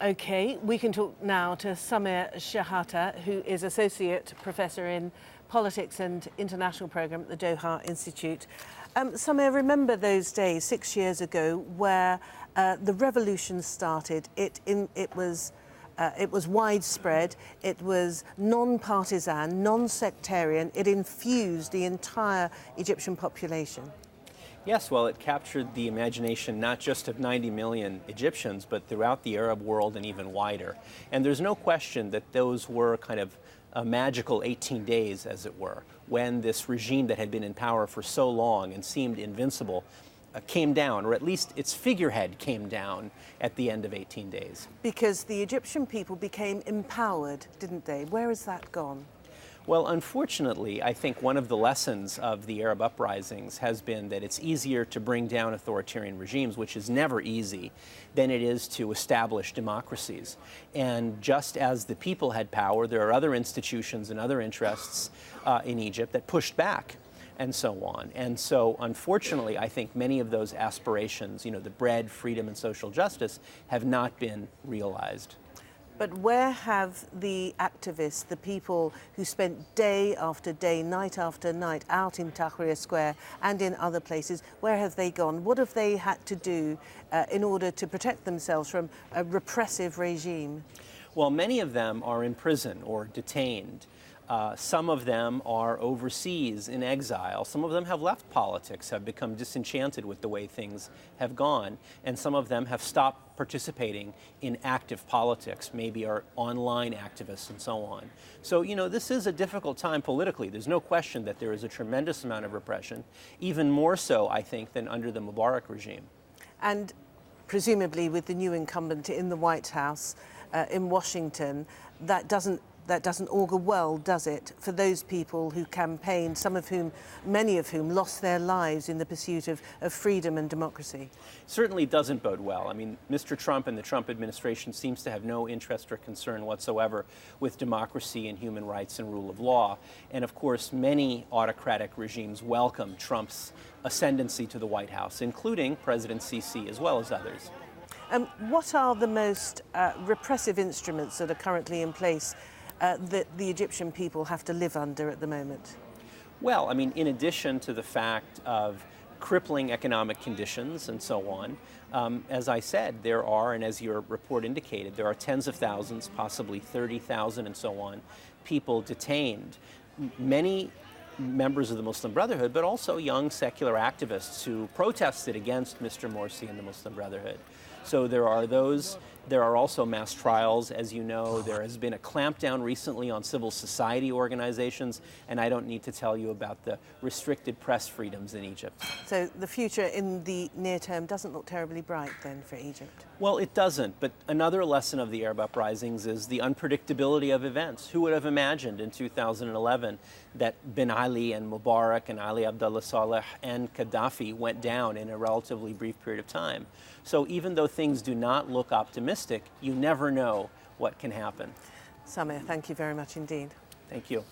Okay, we can talk now to Samir Shahata, who is Associate Professor in Politics and International Programme at the Doha Institute. Samir, remember those days 6 years ago where the revolution started? It was widespread, it was non-partisan, non-sectarian, it infused the entire Egyptian population. Yes, well, it captured the imagination not just of 90 million Egyptians, but throughout the Arab world and even wider. And there's no question that those were kind of a magical 18 days, as it were, when this regime that had been in power for so long and seemed invincible came down, or at least its figurehead came down at the end of 18 days. Because the Egyptian people became empowered, didn't they? Where has that gone? Well, unfortunately, I think one of the lessons of the Arab uprisings has been that it's easier to bring down authoritarian regimes, which is never easy, than it is to establish democracies. And just as the people had power, there are other institutions and other interests in Egypt that pushed back, and so on. And so, unfortunately, I think many of those aspirations, the bread, freedom, and social justice, have not been realized. But where have the activists, the people who spent day after day, night after night out in Tahrir Square and in other places, where have they gone? What have they had to do in order to protect themselves from a repressive regime? Well, many of them are in prison or detained. Some of them are overseas in exile. Some of them have left politics, have become disenchanted with the way things have gone. And some of them have stopped participating in active politics, maybe are online activists and so on. So, this is a difficult time politically. There's no question that there is a tremendous amount of repression, even more so, I think, than under the Mubarak regime. And presumably with the new incumbent in the White House in Washington, that doesn't augur well, does it, for those people who campaigned, many of whom lost their lives in the pursuit of freedom and democracy? Certainly doesn't bode well. I mean, Mr. Trump and the Trump administration seems to have no interest or concern whatsoever with democracy and human rights and rule of law. And of course, many autocratic regimes welcome Trump's ascendancy to the White House, including President Sisi as well as others. What are the most repressive instruments that are currently in place that the Egyptian people have to live under at the moment? Well, I mean, in addition to the fact of crippling economic conditions and so on, as I said, there are, and as your report indicated, there are tens of thousands, possibly 30,000 and so on, people detained. Many members of the Muslim Brotherhood, but also young secular activists who protested against Mr. Morsi and the Muslim Brotherhood. So there are those. There are also mass trials, as you know. There has been a clampdown recently on civil society organizations, and I don't need to tell you about the restricted press freedoms in Egypt. So the future in the near term doesn't look terribly bright then for Egypt? Well, it doesn't, but another lesson of the Arab uprisings is the unpredictability of events. Who would have imagined in 2011 that Ben Ali and Mubarak and Ali Abdullah Saleh and Gaddafi went down in a relatively brief period of time? So even though things do not look optimistic, you never know what can happen. Samir, thank you very much indeed. Thank you.